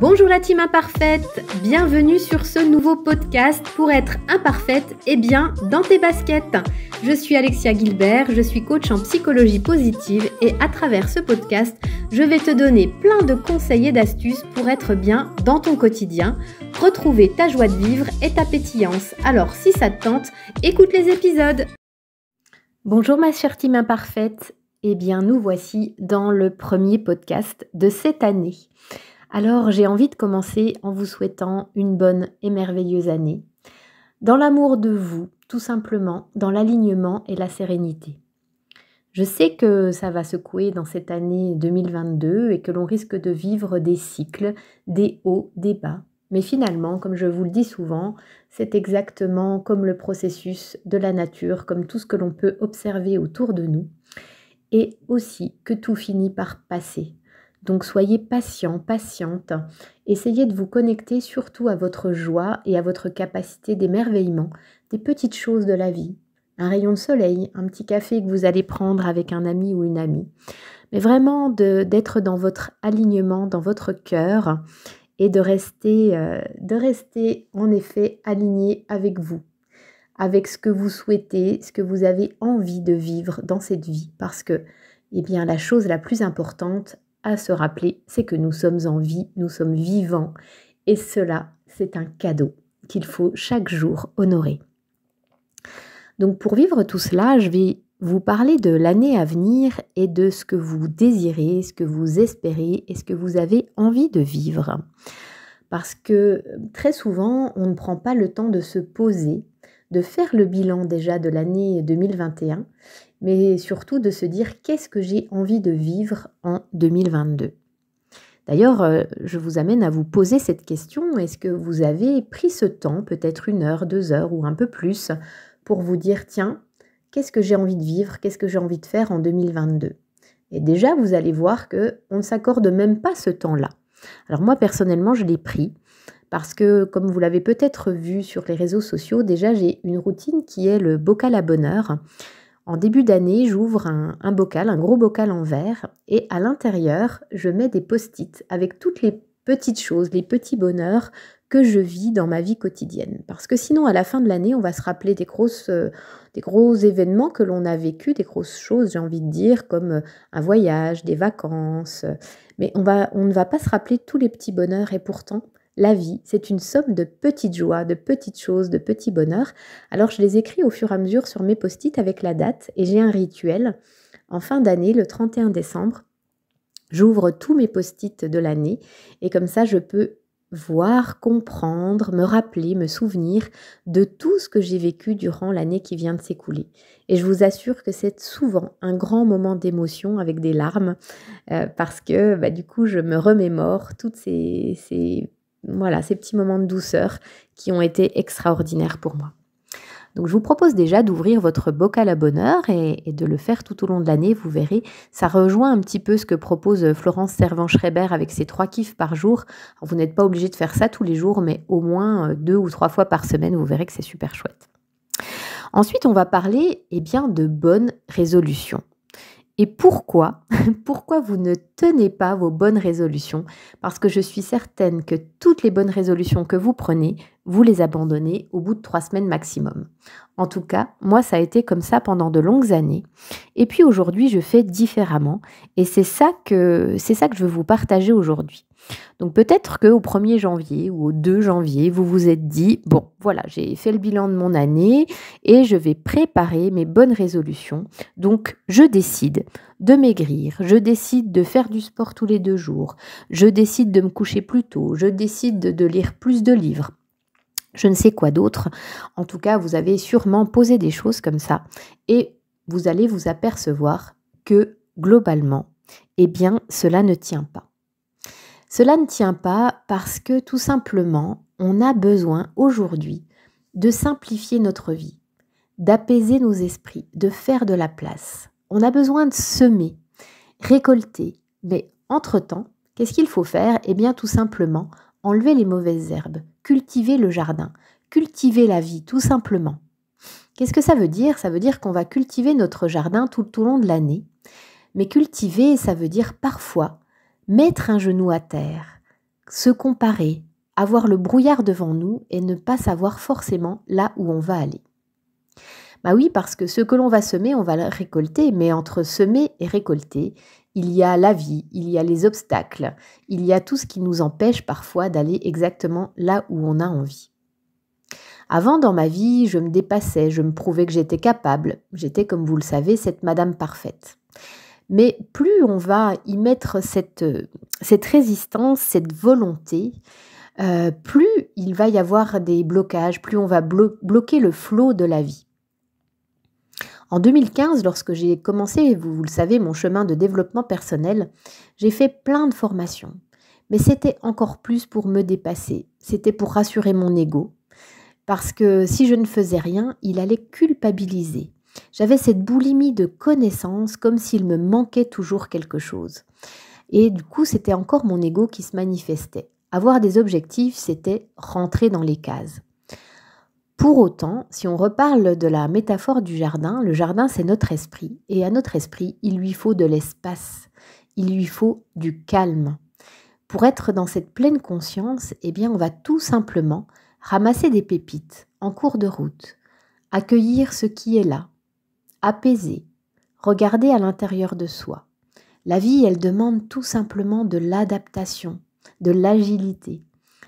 Bonjour la team imparfaite, bienvenue sur ce nouveau podcast pour être imparfaite et bien dans tes baskets. Je suis Alexia Gilbert, je suis coach en psychologie positive et à travers ce podcast, je vais te donner plein de conseils et d'astuces pour être bien dans ton quotidien, retrouver ta joie de vivre et ta pétillance. Alors si ça te tente, écoute les épisodes. Bonjour ma chère team imparfaite, eh bien nous voici dans le premier podcast de cette année. Alors, j'ai envie de commencer en vous souhaitant une bonne et merveilleuse année, dans l'amour de vous, tout simplement, dans l'alignement et la sérénité. Je sais que ça va secouer dans cette année 2022 et que l'on risque de vivre des cycles, des hauts, des bas. Mais finalement, comme je vous le dis souvent, c'est exactement comme le processus de la nature, comme tout ce que l'on peut observer autour de nous, et aussi que tout finit par passer. Donc soyez patient, patiente, essayez de vous connecter surtout à votre joie et à votre capacité d'émerveillement, des petites choses de la vie, un rayon de soleil, un petit café que vous allez prendre avec un ami ou une amie, mais vraiment d'être dans votre alignement, dans votre cœur et de rester en effet aligné avec vous, avec ce que vous souhaitez, ce que vous avez envie de vivre dans cette vie, parce que la chose la plus importante à se rappeler, c'est que nous sommes en vie, nous sommes vivants et cela, c'est un cadeau qu'il faut chaque jour honorer. Donc pour vivre tout cela, je vais vous parler de l'année à venir et de ce que vous désirez, ce que vous espérez et ce que vous avez envie de vivre. Parce que très souvent, on ne prend pas le temps de se poser, de faire le bilan déjà de l'année 2021, mais surtout de se dire qu'est-ce que j'ai envie de vivre en 2022. D'ailleurs, je vous amène à vous poser cette question. Est-ce que vous avez pris ce temps, peut-être 1 heure, 2 heures ou un peu plus, pour vous dire tiens, qu'est-ce que j'ai envie de vivre, qu'est-ce que j'ai envie de faire en 2022 ? Et déjà, vous allez voir qu'on ne s'accorde même pas ce temps-là. Alors moi, personnellement, je l'ai pris parce que, comme vous l'avez peut-être vu sur les réseaux sociaux, déjà, j'ai une routine qui est le bocal à bonheur. En début d'année, j'ouvre un bocal, un gros bocal en verre, et à l'intérieur, je mets des post-it avec toutes les petites choses, les petits bonheurs que je vis dans ma vie quotidienne. Parce que sinon, à la fin de l'année, on va se rappeler des gros événements que l'on a vécus, des grosses choses, j'ai envie de dire, comme un voyage, des vacances. Mais on ne va pas se rappeler tous les petits bonheurs, et pourtant, la vie, c'est une somme de petites joies, de petites choses, de petits bonheurs. Alors, je les écris au fur et à mesure sur mes post-it avec la date et j'ai un rituel. En fin d'année, le 31 décembre, j'ouvre tous mes post-it de l'année et comme ça, je peux voir, comprendre, me rappeler, me souvenir de tout ce que j'ai vécu durant l'année qui vient de s'écouler. Et je vous assure que c'est souvent un grand moment d'émotion avec des larmes parce que du coup, je me remémore toutes ces petits moments de douceur qui ont été extraordinaires pour moi. Donc je vous propose déjà d'ouvrir votre bocal à bonheur et de le faire tout au long de l'année, vous verrez. Ça rejoint un petit peu ce que propose Florence Servan-Schreiber avec ses 3 kiffs par jour. Alors, vous n'êtes pas obligé de faire ça tous les jours, mais au moins 2 ou 3 fois par semaine, vous verrez que c'est super chouette. Ensuite, on va parler de bonnes résolutions. Et pourquoi vous ne tenez pas vos bonnes résolutions ? Parce que je suis certaine que toutes les bonnes résolutions que vous prenez, vous les abandonnez au bout de 3 semaines maximum. En tout cas, moi, ça a été comme ça pendant de longues années. Et puis aujourd'hui, je fais différemment. Et c'est ça que je veux vous partager aujourd'hui. Donc peut-être qu'au 1er janvier ou au 2 janvier, vous vous êtes dit, bon, voilà, j'ai fait le bilan de mon année et je vais préparer mes bonnes résolutions. Donc je décide de maigrir, je décide de faire du sport tous les 2 jours, je décide de me coucher plus tôt, je décide de lire plus de livres. Je ne sais quoi d'autre. En tout cas, vous avez sûrement posé des choses comme ça et vous allez vous apercevoir que globalement, cela ne tient pas. Cela ne tient pas parce que tout simplement, on a besoin aujourd'hui de simplifier notre vie, d'apaiser nos esprits, de faire de la place. On a besoin de semer, récolter, mais entre-temps, qu'est-ce qu'il faut faire ? Tout simplement, enlever les mauvaises herbes, cultiver le jardin, cultiver la vie, tout simplement. Qu'est-ce que ça veut dire ? Ça veut dire qu'on va cultiver notre jardin tout au long de l'année, mais cultiver, ça veut dire parfois mettre un genou à terre, se comparer, avoir le brouillard devant nous et ne pas savoir forcément là où on va aller. Bah oui, parce que ce que l'on va semer, on va le récolter, mais entre semer et récolter, il y a la vie, il y a les obstacles, il y a tout ce qui nous empêche parfois d'aller exactement là où on a envie. Avant, dans ma vie, je me dépassais, je me prouvais que j'étais capable. J'étais, comme vous le savez, cette madame parfaite. Mais plus on va y mettre cette résistance, cette volonté, plus il va y avoir des blocages, plus on va bloquer le flot de la vie. En 2015, lorsque j'ai commencé, vous le savez, mon chemin de développement personnel, j'ai fait plein de formations. Mais c'était encore plus pour me dépasser. C'était pour rassurer mon ego. Parce que si je ne faisais rien, il allait culpabiliser. J'avais cette boulimie de connaissances comme s'il me manquait toujours quelque chose. Et du coup, c'était encore mon ego qui se manifestait. Avoir des objectifs, c'était rentrer dans les cases. Pour autant, si on reparle de la métaphore du jardin, le jardin c'est notre esprit. Et à notre esprit, il lui faut de l'espace. Il lui faut du calme. Pour être dans cette pleine conscience, eh bien, on va tout simplement ramasser des pépites en cours de route, accueillir ce qui est là, apaiser, regarder à l'intérieur de soi. La vie, elle demande tout simplement de l'adaptation, de l'agilité.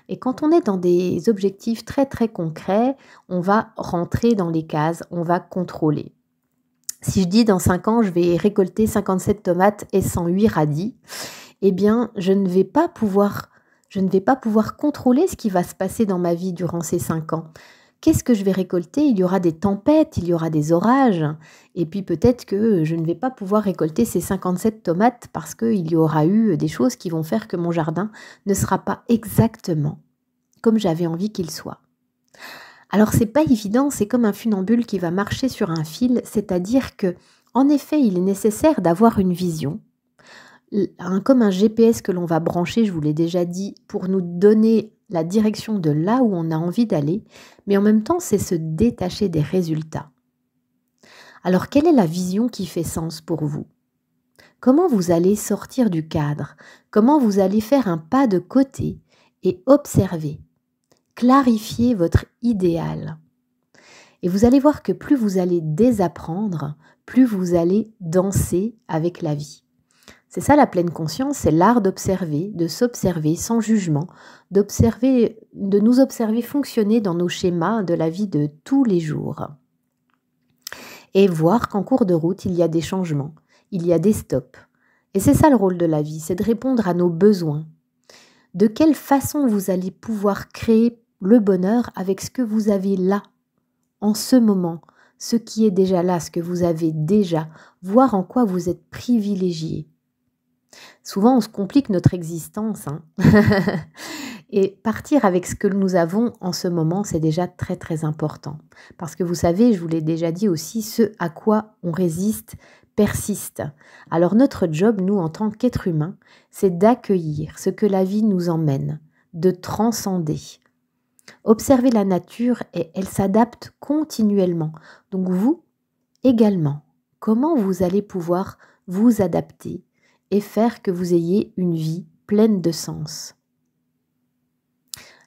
Et quand on est dans des objectifs très très concrets, on va rentrer dans les cases, on va contrôler. Si je dis dans 5 ans, je vais récolter 57 tomates et 108 radis, eh bien, je ne vais pas pouvoir contrôler ce qui va se passer dans ma vie durant ces 5 ans. Qu'est-ce que je vais récolter ? Il y aura des tempêtes, il y aura des orages, et puis peut-être que je ne vais pas pouvoir récolter ces 57 tomates parce qu'il y aura eu des choses qui vont faire que mon jardin ne sera pas exactement comme j'avais envie qu'il soit. Alors c'est pas évident, c'est comme un funambule qui va marcher sur un fil, c'est-à-dire que, en effet, il est nécessaire d'avoir une vision, comme un GPS que l'on va brancher, je vous l'ai déjà dit, pour nous donner la direction de là où on a envie d'aller, mais en même temps, c'est se détacher des résultats. Alors, quelle est la vision qui fait sens pour vous ? Comment vous allez sortir du cadre ? Comment vous allez faire un pas de côté et observer, clarifier votre idéal ? Et vous allez voir que plus vous allez désapprendre, plus vous allez danser avec la vie. C'est ça la pleine conscience, c'est l'art d'observer, de s'observer sans jugement, de nous observer fonctionner dans nos schémas de la vie de tous les jours. Et voir qu'en cours de route, il y a des changements, il y a des stops. Et c'est ça le rôle de la vie, c'est de répondre à nos besoins. De quelle façon vous allez pouvoir créer le bonheur avec ce que vous avez là, en ce moment, ce qui est déjà là, ce que vous avez déjà, voir en quoi vous êtes privilégié. Souvent, on se complique notre existence. Et partir avec ce que nous avons en ce moment, c'est déjà très très important. Parce que vous savez, je vous l'ai déjà dit aussi, ce à quoi on résiste persiste. Alors notre job, nous, en tant qu'êtres humains, c'est d'accueillir ce que la vie nous emmène, de transcender. Observez la nature et elle s'adapte continuellement. Donc vous, également, comment vous allez pouvoir vous adapter et faire que vous ayez une vie pleine de sens.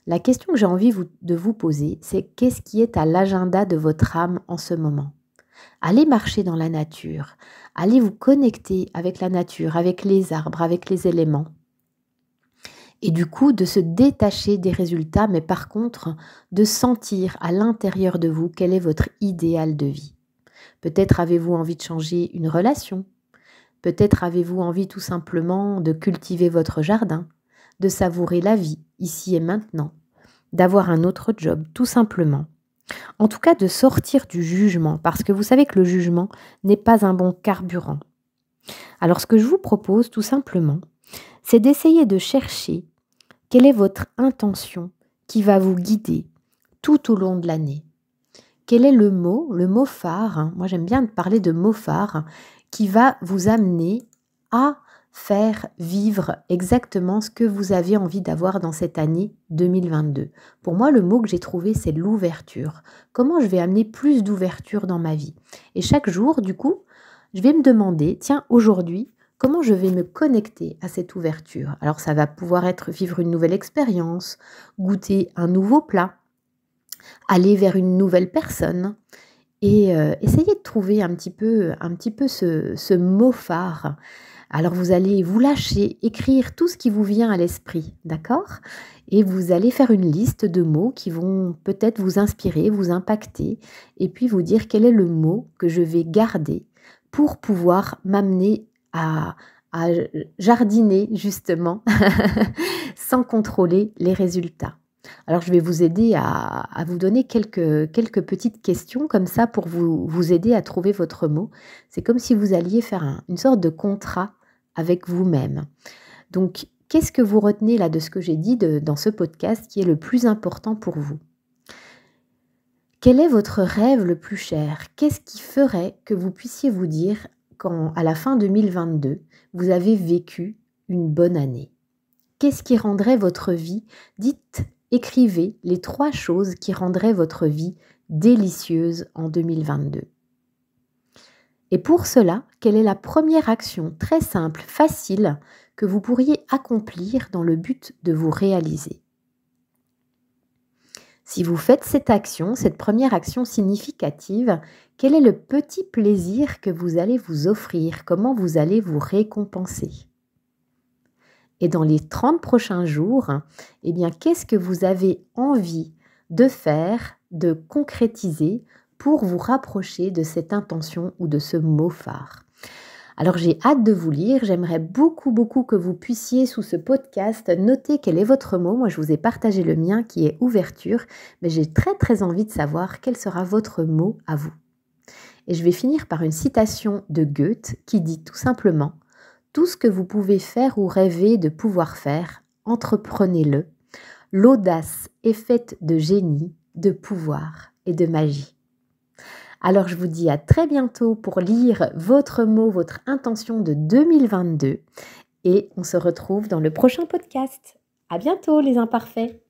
La question que j'ai envie de vous poser, c'est qu'est-ce qui est à l'agenda de votre âme en ce moment ? Allez marcher dans la nature, allez vous connecter avec la nature, avec les arbres, avec les éléments. Et du coup, de se détacher des résultats, mais par contre, de sentir à l'intérieur de vous quel est votre idéal de vie. Peut-être avez-vous envie de changer une relation. Peut-être avez-vous envie tout simplement de cultiver votre jardin, de savourer la vie, ici et maintenant, d'avoir un autre job, tout simplement. En tout cas, de sortir du jugement, parce que vous savez que le jugement n'est pas un bon carburant. Alors, ce que je vous propose, tout simplement, c'est d'essayer de chercher quelle est votre intention qui va vous guider tout au long de l'année. Quel est le mot phare, moi j'aime bien parler de mot phare, qui va vous amener à faire vivre exactement ce que vous avez envie d'avoir dans cette année 2022. Pour moi, le mot que j'ai trouvé, c'est l'ouverture. Comment je vais amener plus d'ouverture dans ma vie ? Et chaque jour, du coup, je vais me demander, tiens, aujourd'hui, Comment je vais me connecter à cette ouverture? Alors ça va pouvoir être vivre une nouvelle expérience, goûter un nouveau plat, aller vers une nouvelle personne et essayer de trouver un petit peu ce mot phare. Alors vous allez vous lâcher, écrire tout ce qui vous vient à l'esprit, d'accord? Et vous allez faire une liste de mots qui vont peut-être vous inspirer, vous impacter, et puis vous dire quel est le mot que je vais garder pour pouvoir m'amener à jardiner justement sans contrôler les résultats. Alors je vais vous aider à vous donner quelques petites questions comme ça pour vous aider à trouver votre mot. C'est comme si vous alliez faire une sorte de contrat avec vous-même. Donc, qu'est-ce que vous retenez là de ce que j'ai dit dans ce podcast qui est le plus important pour vous? Quel est votre rêve le plus cher? Qu'est-ce qui ferait que vous puissiez vous dire quand, à la fin 2022, vous avez vécu une bonne année? Qu'est-ce qui rendrait votre vie? Écrivez les 3 choses qui rendraient votre vie délicieuse en 2022. Et pour cela, quelle est la première action très simple, facile, que vous pourriez accomplir dans le but de vous réaliser? Si vous faites cette action, cette première action significative, quel est le petit plaisir que vous allez vous offrir? Comment vous allez vous récompenser? Et dans les 30 prochains jours, eh bien, qu'est-ce que vous avez envie de faire, de concrétiser pour vous rapprocher de cette intention ou de ce mot phare? Alors j'ai hâte de vous lire, j'aimerais beaucoup que vous puissiez sous ce podcast noter quel est votre mot. Moi je vous ai partagé le mien qui est ouverture, mais j'ai très envie de savoir quel sera votre mot à vous. Et je vais finir par une citation de Goethe qui dit tout simplement: tout ce que vous pouvez faire ou rêver de pouvoir faire, entreprenez-le. L'audace est faite de génie, de pouvoir et de magie. Alors je vous dis à très bientôt pour lire votre mot, votre intention de 2022 et on se retrouve dans le prochain podcast. À bientôt les imparfaits.